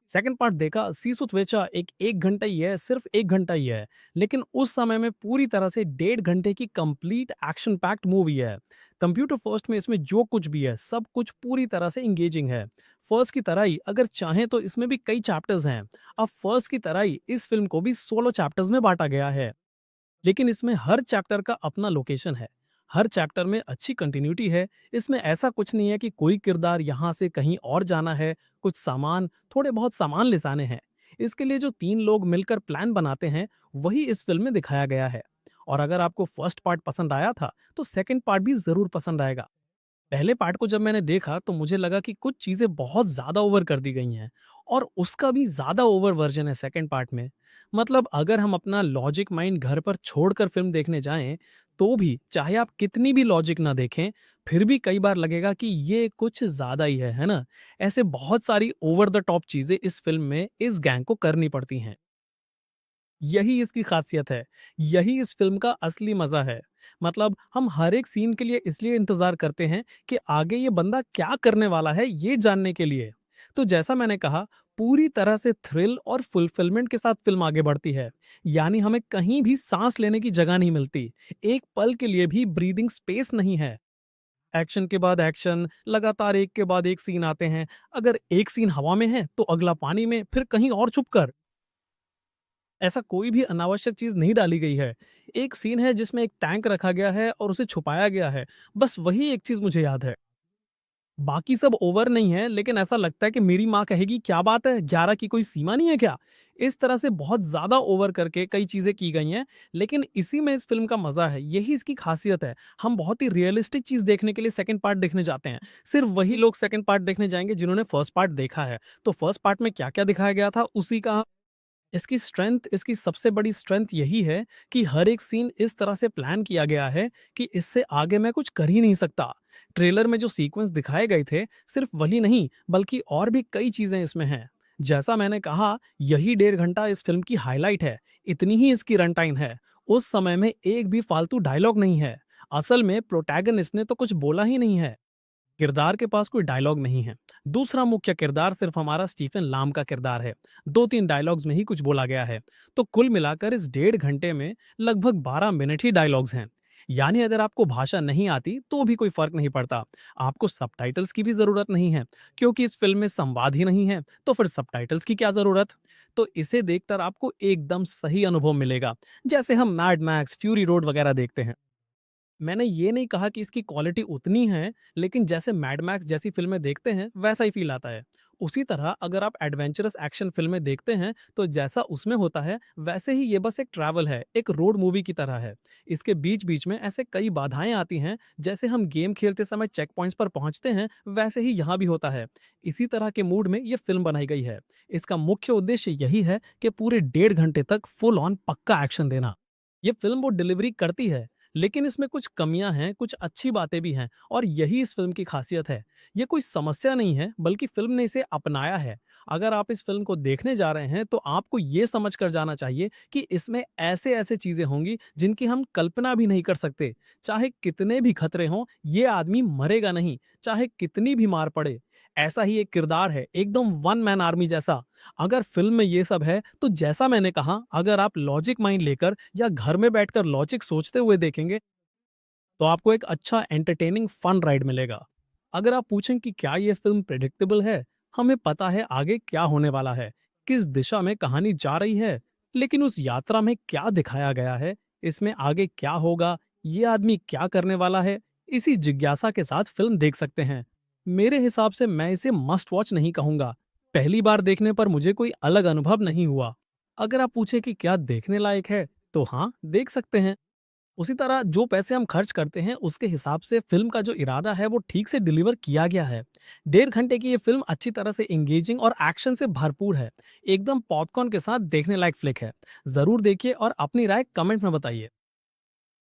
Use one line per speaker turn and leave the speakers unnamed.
Second part देखा, सीसुत वेचा एक 1 घंटा ही है, सिर्फ 1 घंटा ही है। लेकिन उस समय में पूरी तरह से 1.5 घंटे की कंप्लीट एक्शन पैक्ड मूवी है। कंप्यूटर फर्स्ट में इसमें जो कुछ भी है, सब कुछ पूरी तरह से एंगेजिंग है। फर्स्ट की तरह ही अगर चाहें तो इसमें भी कई चैप्टर्स हैं। अब फर्स्ट की तरह ही इस फ़िल्म को भी 16 चैप्टर्स में बाँटा गया है। लेकिन इसमें हर चैप्टर का अपना लोकेशन है। हर चैप्टर में अच्छी कंटिन्यूटी है। इसमें ऐसा कुछ नहीं है कि कोई किरदार यहाँ से कहीं और जाना है, कुछ सामान, थोड़े बहुत सामान ले जाने हैं। इसके लिए जो 3 लोग मिलकर प्लान बनाते हैं, वही इस फ़िल्म में दिखाया गया है। और अगर आपको फर्स्ट पार्ट पसंद आया था, तो सेकंड पार्ट भी ज़रूर पसंद आएगा। पहले पार्ट को जब मैंने देखा तो मुझे लगा कि कुछ चीज़ें बहुत ज़्यादा ओवर कर दी गई हैं और उसका भी ज़्यादा ओवर वर्ज़न है सेकंड पार्ट में। मतलब अगर हम अपना लॉजिक माइंड घर पर छोड़कर फ़िल्म देखने जाएँ, तो भी चाहे आप कितनी भी लॉजिक ना देखें, फिर भी कई बार लगेगा कि ये कुछ ज़्यादा ही है ना? ऐसे बहुत सारी ओवर द टॉप चीज़ें इस फ़िल्म में इस गैंग को करनी पड़ती हैं। यही इसकी ख़ासियत है। यही इस फ़िल्म का असली मज़ा है। मतलब हम हर एक सीन के लिए इसलिए इंतज़ार करते हैं कि आगे ये बंदा क्या करने वाला है, ये जानने के लिए। तो जैसा मैंने कहा, पूरी तरह से थ्रिल और फुलफ़िलमेंट के साथ फ़िल्म आगे बढ़ती है। यानी हमें कहीं भी साँस लेने की जगह नहीं मिलती। एक पल के लिए भी ब्रीथिंग स्पेस नहीं है। एक्शन के बाद एक्शन, लगातार एक के बाद एक सीन आते हैं। अगर एक सीन हवा में है, तो अगला पानी में, फिर कहीं और छुप कर। ऐसा कोई भी अनावश्यक चीज़ नहीं डाली गई है। एक सीन है जिसमें एक टैंक रखा गया है और उसे छुपाया गया है। बस वही एक चीज़ मुझे याद है। बाकी सब ओवर नहीं है, लेकिन ऐसा लगता है कि मेरी माँ कहेगी क्या बात है, 11 की कोई सीमा नहीं है क्या? इस तरह से बहुत ज़्यादा ओवर करके कई चीज़ें की गई हैं, लेकिन इसी में इस फ़िल्म का मज़ा है, यही इसकी ख़ासियत है। हम बहुत ही रियलिस्टिक चीज़ देखने के लिए सेकंड पार्ट देखने जाते हैं। सिर्फ़ वही लोग सेकंड पार्ट देखने जाएँगे जिन्होंने फर्स्ट पार्ट देखा है। तो फर्स्ट पार्ट में क्या-क्या दिखाया गया था, उसी का इसकी सबसे बड़ी स्ट्रेंथ यही है कि हर एक सीन इस तरह से प्लान किया गया है कि इससे आगे मैं कुछ कर ही नहीं सकता। ट्रेलर में जो सीक्वेंस दिखाए गए थे, सिर्फ वही नहीं, बल्कि और भी कई चीजें इसमें हैं। जैसा मैंने कहा, यही 1.5 घंटा इस फिल्म की हाईलाइट है। इतनी ही इसकी रन टाइम है। उस समय में एक भी फालतू डायलॉग नहीं है। असल में प्रोटैगनिस्ट ने तो कुछ बोला ही नहीं है। किरदार के पास कोई डायलॉग नहीं है। दूसरा मुख्य किरदार सिर्फ हमारा स्टीफन लाम का किरदार है। 2-3 डायलॉग्स में ही कुछ बोला गया है। तो कुल मिलाकर इस 1.5 घंटे में लगभग 12 मिनट ही डायलॉग्स हैं। यानी अगर आपको भाषा नहीं आती तो भी कोई फर्क नहीं पड़ता। आपको सबटाइटल्स की भी जरूरत नहीं है, क्योंकि इस फिल्म में संवाद ही नहीं है, तो फिर सबटाइटल्स की क्या जरूरत। तो इसे देखकर आपको एकदम सही अनुभव मिलेगा, जैसे हम मैड मैक्स, फ्यूरी रोड वगैरह देखते हैं। मैंने ये नहीं कहा कि इसकी क्वालिटी उतनी है, लेकिन जैसे मैड मैक्स जैसी फ़िल्में देखते हैं, वैसा ही फ़ील आता है। उसी तरह अगर आप एडवेंचरस एक्शन फ़िल्में देखते हैं, तो जैसा उसमें होता है, वैसे ही ये बस एक ट्रैवल है, एक रोड मूवी की तरह है। इसके बीच-बीच में ऐसे कई बाधाएँ आती हैं, जैसे हम गेम खेलते समय चेक पॉइंट्स पर पहुँचते हैं, वैसे ही यहाँ भी होता है। इसी तरह के मूड में ये फ़िल्म बनाई गई है। इसका मुख्य उद्देश्य यही है कि पूरे 1.5 घंटे तक फुल ऑन पक्का एक्शन देना। ये फ़िल्म वो डिलीवरी करती है, लेकिन इसमें कुछ कमियां हैं, कुछ अच्छी बातें भी हैं और यही इस फिल्म की खासियत है। ये कोई समस्या नहीं है, बल्कि फिल्म ने इसे अपनाया है। अगर आप इस फिल्म को देखने जा रहे हैं, तो आपको ये समझ कर जाना चाहिए कि इसमें ऐसे-ऐसे चीज़ें होंगी, जिनकी हम कल्पना भी नहीं कर सकते। चाहे कितने भी खतरे हों, ये आदमी मरेगा नहीं, चाहे कितनी भी मार पड़े। ऐसा ही एक किरदार है, एकदम वन मैन आर्मी जैसा। अगर फ़िल्म में ये सब है, तो जैसा मैंने कहा, अगर आप लॉजिक माइंड लेकर या घर में बैठकर लॉजिक सोचते हुए देखेंगे, तो आपको एक अच्छा एंटरटेनिंग फन राइड मिलेगा। अगर आप पूछें कि क्या ये फ़िल्म प्रेडिक्टेबल है, हमें पता है आगे क्या होने वाला है, किस दिशा में कहानी जा रही है, लेकिन उस यात्रा में क्या दिखाया गया है, इसमें आगे क्या होगा, ये आदमी क्या करने वाला है, इसी जिज्ञासा के साथ फ़िल्म देख सकते हैं। मेरे हिसाब से मैं इसे मस्ट वॉच नहीं कहूँगा। पहली बार देखने पर मुझे कोई अलग अनुभव नहीं हुआ। अगर आप पूछे कि क्या देखने लायक है, तो हाँ, देख सकते हैं। उसी तरह जो पैसे हम खर्च करते हैं, उसके हिसाब से फ़िल्म का जो इरादा है, वो ठीक से डिलीवर किया गया है। 1.5 घंटे की ये फ़िल्म अच्छी तरह से एंगेजिंग और एक्शन से भरपूर है। एकदम पॉपकॉर्न के साथ देखने लायक फ्लिक है। ज़रूर देखिए और अपनी राय कमेंट में बताइए।